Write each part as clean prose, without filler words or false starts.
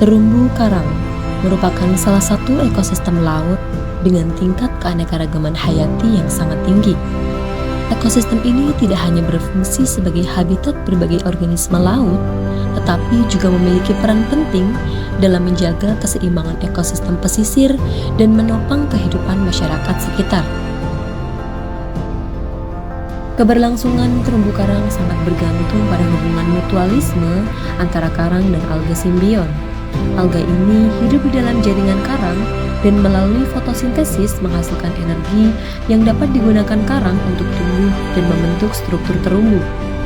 Terumbu karang merupakan salah satu ekosistem laut dengan tingkat keanekaragaman hayati yang sangat tinggi. Ekosistem ini tidak hanya berfungsi sebagai habitat berbagai organisme laut, tetapi juga memiliki peran penting dalam menjaga keseimbangan ekosistem pesisir dan menopang kehidupan masyarakat sekitar. Keberlangsungan terumbu karang sangat bergantung pada hubungan mutualisme antara karang dan alga simbion. Alga ini hidup di dalam jaringan karang dan melalui fotosintesis menghasilkan energi yang dapat digunakan karang untuk tumbuh dan membentuk struktur terumbu.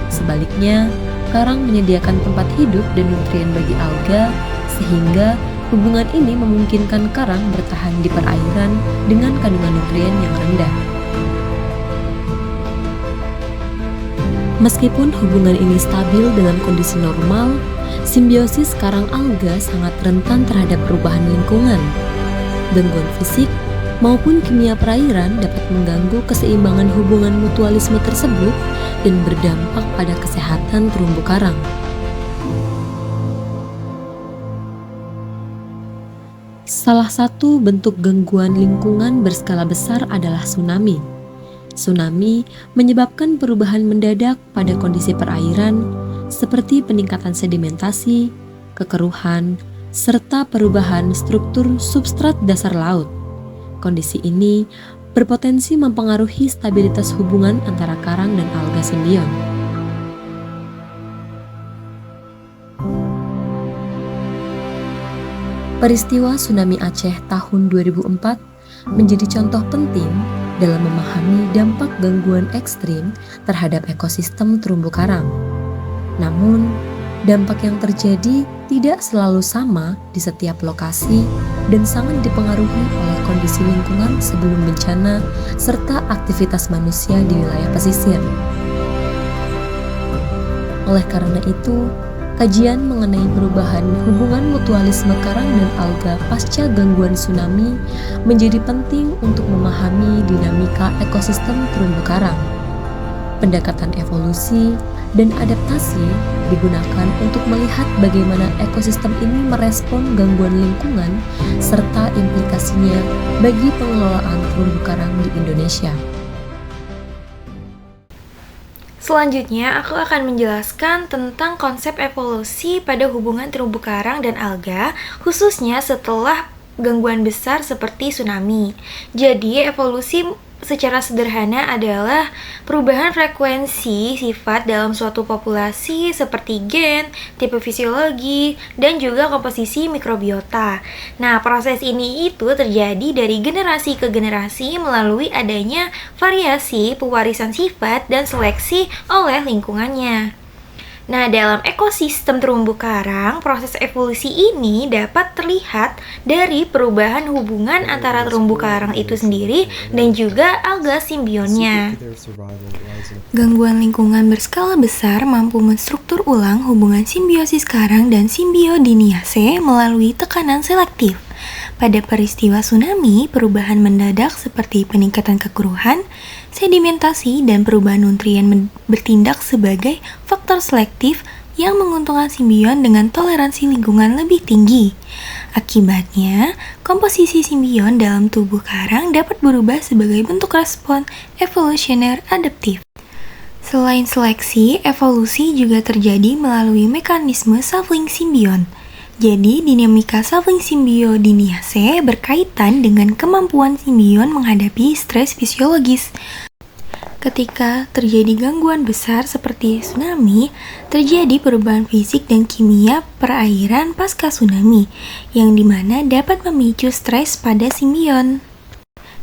Sebaliknya, karang menyediakan tempat hidup dan nutrien bagi alga, sehingga hubungan ini memungkinkan karang bertahan di perairan dengan kandungan nutrien yang rendah. Meskipun hubungan ini stabil dalam kondisi normal, simbiosis karang alga sangat rentan terhadap perubahan lingkungan. Gangguan fisik maupun kimia perairan dapat mengganggu keseimbangan hubungan mutualisme tersebut dan berdampak pada kesehatan terumbu karang. Salah satu bentuk gangguan lingkungan berskala besar adalah tsunami. Tsunami menyebabkan perubahan mendadak pada kondisi perairan seperti peningkatan sedimentasi, kekeruhan, serta perubahan struktur substrat dasar laut. Kondisi ini berpotensi mempengaruhi stabilitas hubungan antara karang dan alga simbion. Peristiwa tsunami Aceh tahun 2004 menjadi contoh penting dalam memahami dampak gangguan ekstrim terhadap ekosistem terumbu karang. Namun, dampak yang terjadi tidak selalu sama di setiap lokasi dan sangat dipengaruhi oleh kondisi lingkungan sebelum bencana serta aktivitas manusia di wilayah pesisir. Oleh karena itu, kajian mengenai perubahan hubungan mutualisme karang dan alga pasca gangguan tsunami menjadi penting untuk memahami dinamika ekosistem terumbu karang. Pendekatan evolusi dan adaptasi digunakan untuk melihat bagaimana ekosistem ini merespon gangguan lingkungan serta implikasinya bagi pengelolaan terumbu karang di Indonesia. Selanjutnya, aku akan menjelaskan tentang konsep evolusi pada hubungan terumbu karang dan alga, khususnya setelah gangguan besar seperti tsunami. Jadi, evolusi secara sederhana adalah perubahan frekuensi sifat dalam suatu populasi seperti gen, tipe fisiologi, dan juga komposisi mikrobiota. Nah, proses ini itu terjadi dari generasi ke generasi melalui adanya variasi pewarisan sifat dan seleksi oleh lingkungannya. Nah, dalam ekosistem terumbu karang, proses evolusi ini dapat terlihat dari perubahan hubungan antara terumbu karang itu sendiri dan juga alga simbionnya. Gangguan lingkungan berskala besar mampu menstruktur ulang hubungan simbiosis karang dan simbiodiniase melalui tekanan selektif. Pada peristiwa tsunami, perubahan mendadak seperti peningkatan kekeruhan, sedimentasi, dan perubahan nutrien bertindak sebagai faktor selektif yang menguntungkan simbion dengan toleransi lingkungan lebih tinggi. Akibatnya, komposisi simbion dalam tubuh karang dapat berubah sebagai bentuk respon evolusioner adaptif. Selain seleksi, evolusi juga terjadi melalui mekanisme shuffling simbion. Jadi, dinamika shuffling simbiodiniase berkaitan dengan kemampuan simbion menghadapi stres fisiologis. Ketika terjadi gangguan besar seperti tsunami, terjadi perubahan fisik dan kimia perairan pasca tsunami, yang dimana dapat memicu stres pada simbion.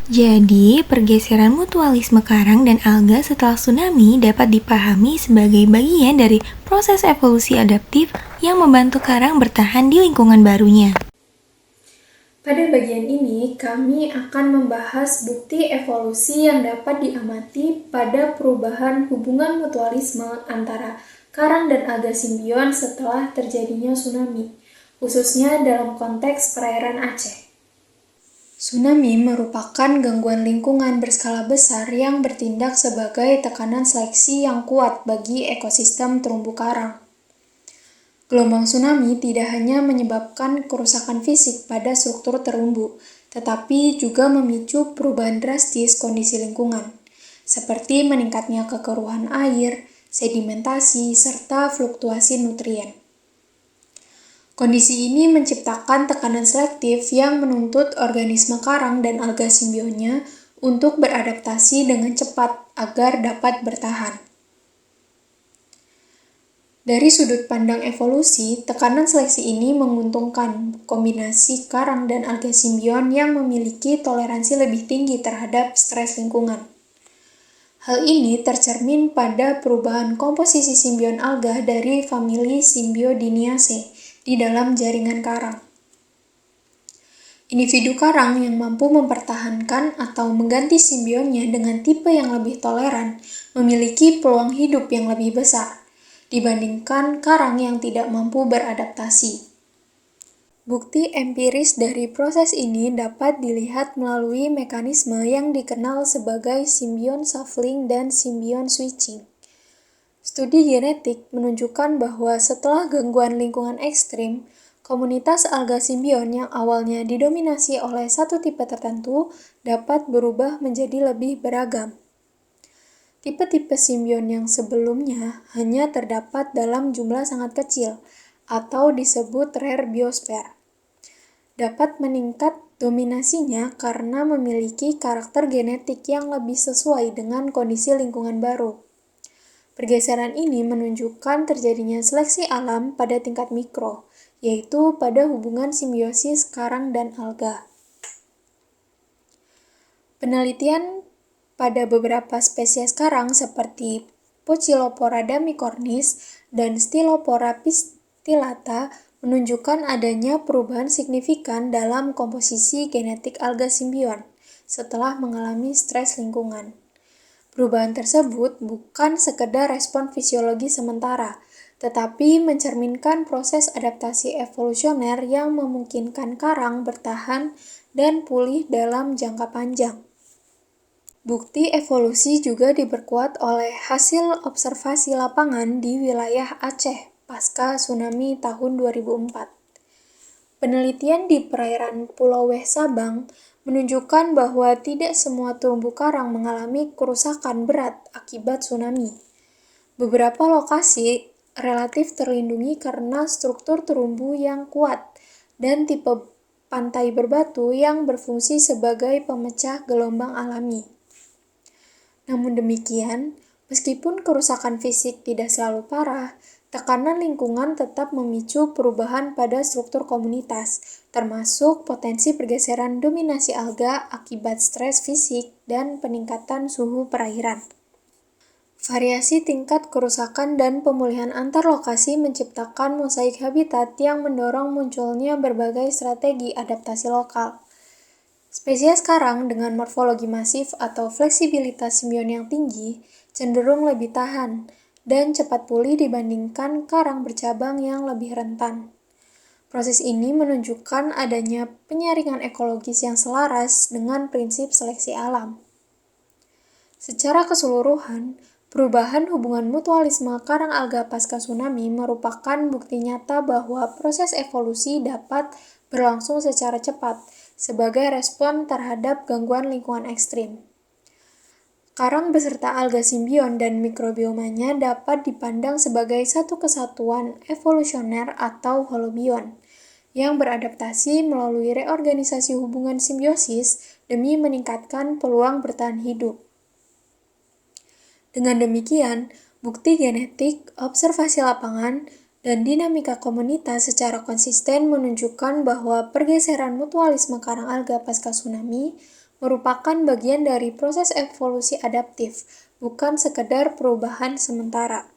Jadi, pergeseran mutualisme karang dan alga setelah tsunami dapat dipahami sebagai bagian dari proses evolusi adaptif yang membantu karang bertahan di lingkungan barunya. Pada bagian ini, kami akan membahas bukti evolusi yang dapat diamati pada perubahan hubungan mutualisme antara karang dan alga simbion setelah terjadinya tsunami, khususnya dalam konteks perairan Aceh. Tsunami merupakan gangguan lingkungan berskala besar yang bertindak sebagai tekanan seleksi yang kuat bagi ekosistem terumbu karang. Gelombang tsunami tidak hanya menyebabkan kerusakan fisik pada struktur terumbu, tetapi juga memicu perubahan drastis kondisi lingkungan, seperti meningkatnya kekeruhan air, sedimentasi, serta fluktuasi nutrien. Kondisi ini menciptakan tekanan selektif yang menuntut organisme karang dan alga simbionnya untuk beradaptasi dengan cepat agar dapat bertahan. Dari sudut pandang evolusi, tekanan seleksi ini menguntungkan kombinasi karang dan alga simbion yang memiliki toleransi lebih tinggi terhadap stres lingkungan. Hal ini tercermin pada perubahan komposisi simbion alga dari famili Symbiodiniaceae di dalam jaringan karang. Individu karang yang mampu mempertahankan atau mengganti simbionnya dengan tipe yang lebih toleran memiliki peluang hidup yang lebih besar dibandingkan karang yang tidak mampu beradaptasi. Bukti empiris dari proses ini dapat dilihat melalui mekanisme yang dikenal sebagai symbion shuffling dan symbion switching. Studi genetik menunjukkan bahwa setelah gangguan lingkungan ekstrim, komunitas alga simbion yang awalnya didominasi oleh satu tipe tertentu dapat berubah menjadi lebih beragam. Tipe-tipe simbion yang sebelumnya hanya terdapat dalam jumlah sangat kecil atau disebut rare biosphere, dapat meningkat dominasinya karena memiliki karakter genetik yang lebih sesuai dengan kondisi lingkungan baru. Pergeseran ini menunjukkan terjadinya seleksi alam pada tingkat mikro, yaitu pada hubungan simbiosis karang dan alga. Penelitian pada beberapa spesies karang seperti Poecilopora damicornis dan Stylopora pistillata menunjukkan adanya perubahan signifikan dalam komposisi genetik alga simbion setelah mengalami stres lingkungan. Perubahan tersebut bukan sekedar respon fisiologi sementara, tetapi mencerminkan proses adaptasi evolusioner yang memungkinkan karang bertahan dan pulih dalam jangka panjang. Bukti evolusi juga diperkuat oleh hasil observasi lapangan di wilayah Aceh pasca tsunami tahun 2004. Penelitian di perairan Pulau Weh Sabang menunjukkan bahwa tidak semua terumbu karang mengalami kerusakan berat akibat tsunami. Beberapa lokasi relatif terlindungi karena struktur terumbu yang kuat dan tipe pantai berbatu yang berfungsi sebagai pemecah gelombang alami. Namun demikian, meskipun kerusakan fisik tidak selalu parah, tekanan lingkungan tetap memicu perubahan pada struktur komunitas, termasuk potensi pergeseran dominasi alga akibat stres fisik dan peningkatan suhu perairan. Variasi tingkat kerusakan dan pemulihan antar lokasi menciptakan mosaik habitat yang mendorong munculnya berbagai strategi adaptasi lokal. Spesies karang dengan morfologi masif atau fleksibilitas simbion yang tinggi cenderung lebih tahan dan cepat pulih dibandingkan karang bercabang yang lebih rentan. Proses ini menunjukkan adanya penyaringan ekologis yang selaras dengan prinsip seleksi alam. Secara keseluruhan, perubahan hubungan mutualisme karang alga pasca tsunami merupakan bukti nyata bahwa proses evolusi dapat berlangsung secara cepat sebagai respon terhadap gangguan lingkungan ekstrim. Karang beserta alga simbion dan mikrobiomanya dapat dipandang sebagai satu kesatuan evolusioner atau holobiont yang beradaptasi melalui reorganisasi hubungan simbiosis demi meningkatkan peluang bertahan hidup. Dengan demikian, bukti genetik, observasi lapangan, dan dinamika komunitas secara konsisten menunjukkan bahwa pergeseran mutualisme karang alga pasca tsunami merupakan bagian dari proses evolusi adaptif, bukan sekedar perubahan sementara.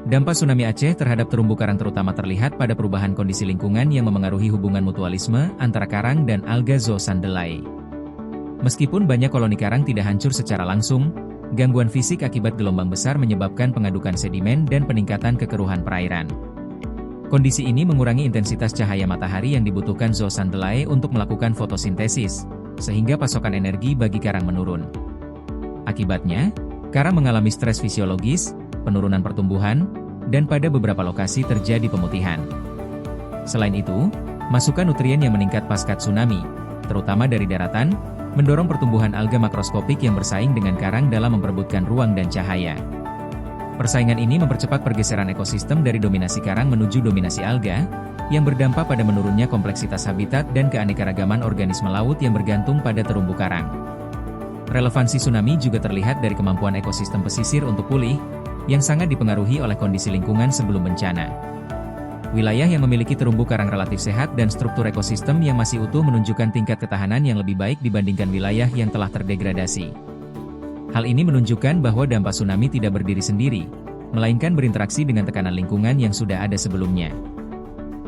Dampak tsunami Aceh terhadap terumbu karang terutama terlihat pada perubahan kondisi lingkungan yang memengaruhi hubungan mutualisme antara karang dan alga Zoosandelae. Meskipun banyak koloni karang tidak hancur secara langsung, gangguan fisik akibat gelombang besar menyebabkan pengadukan sedimen dan peningkatan kekeruhan perairan. Kondisi ini mengurangi intensitas cahaya matahari yang dibutuhkan Zoosandelae untuk melakukan fotosintesis, sehingga pasokan energi bagi karang menurun. Akibatnya, karang mengalami stres fisiologis, penurunan pertumbuhan, dan pada beberapa lokasi terjadi pemutihan. Selain itu, masukan nutrien yang meningkat pasca tsunami, terutama dari daratan, mendorong pertumbuhan alga makroskopik yang bersaing dengan karang dalam memperebutkan ruang dan cahaya. Persaingan ini mempercepat pergeseran ekosistem dari dominasi karang menuju dominasi alga, yang berdampak pada menurunnya kompleksitas habitat dan keanekaragaman organisme laut yang bergantung pada terumbu karang. Relevansi tsunami juga terlihat dari kemampuan ekosistem pesisir untuk pulih, yang sangat dipengaruhi oleh kondisi lingkungan sebelum bencana. Wilayah yang memiliki terumbu karang relatif sehat dan struktur ekosistem yang masih utuh menunjukkan tingkat ketahanan yang lebih baik dibandingkan wilayah yang telah terdegradasi. Hal ini menunjukkan bahwa dampak tsunami tidak berdiri sendiri, melainkan berinteraksi dengan tekanan lingkungan yang sudah ada sebelumnya.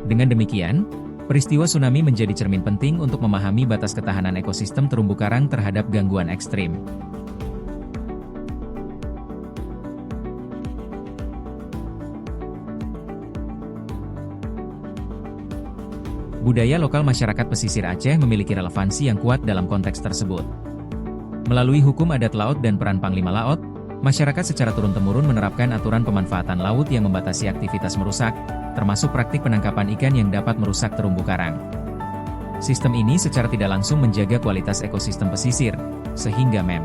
Dengan demikian, peristiwa tsunami menjadi cermin penting untuk memahami batas ketahanan ekosistem terumbu karang terhadap gangguan ekstrim. Budaya lokal masyarakat pesisir Aceh memiliki relevansi yang kuat dalam konteks tersebut. Melalui hukum adat laut dan peran Panglima Laut, masyarakat secara turun-temurun menerapkan aturan pemanfaatan laut yang membatasi aktivitas merusak, termasuk praktik penangkapan ikan yang dapat merusak terumbu karang. Sistem ini secara tidak langsung menjaga kualitas ekosistem pesisir, sehingga mem.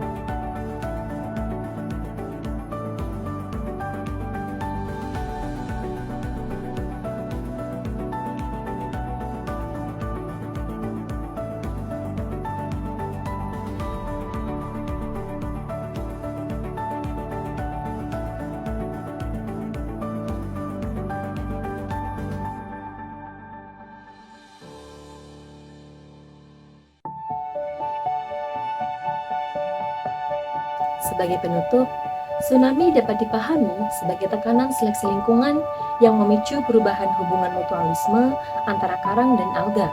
Sebagai penutup, tsunami dapat dipahami sebagai tekanan seleksi lingkungan yang memicu perubahan hubungan mutualisme antara karang dan alga.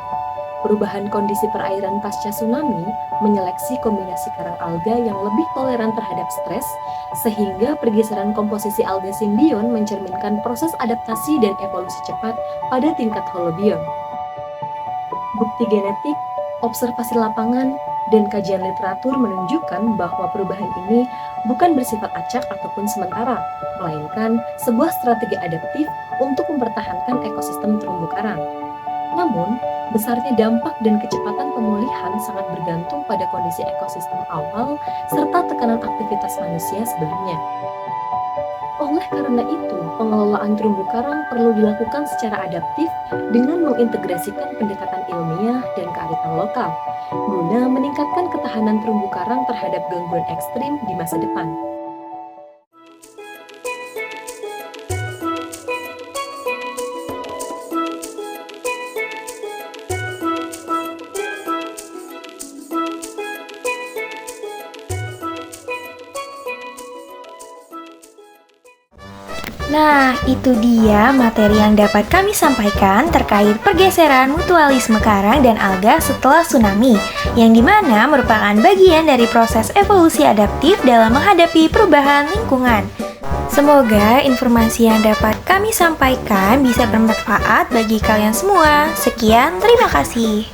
Perubahan kondisi perairan pasca tsunami menyeleksi kombinasi karang alga yang lebih toleran terhadap stres, sehingga pergeseran komposisi alga simbion mencerminkan proses adaptasi dan evolusi cepat pada tingkat holobiont. Bukti genetik, observasi lapangan, dan kajian literatur menunjukkan bahwa perubahan ini bukan bersifat acak ataupun sementara, melainkan sebuah strategi adaptif untuk mempertahankan ekosistem terumbu karang. Namun, besarnya dampak dan kecepatan pemulihan sangat bergantung pada kondisi ekosistem awal serta tekanan aktivitas manusia sebelumnya. Oleh karena itu, pengelolaan terumbu karang perlu dilakukan secara adaptif dengan mengintegrasikan pendekatan ilmiah dan kearifan lokal, guna meningkatkan ketahanan terumbu karang terhadap gangguan ekstrim di masa depan. Nah, itu dia materi yang dapat kami sampaikan terkait pergeseran mutualisme karang dan alga setelah tsunami, yang dimana merupakan bagian dari proses evolusi adaptif dalam menghadapi perubahan lingkungan. Semoga informasi yang dapat kami sampaikan bisa bermanfaat bagi kalian semua. Sekian, terima kasih.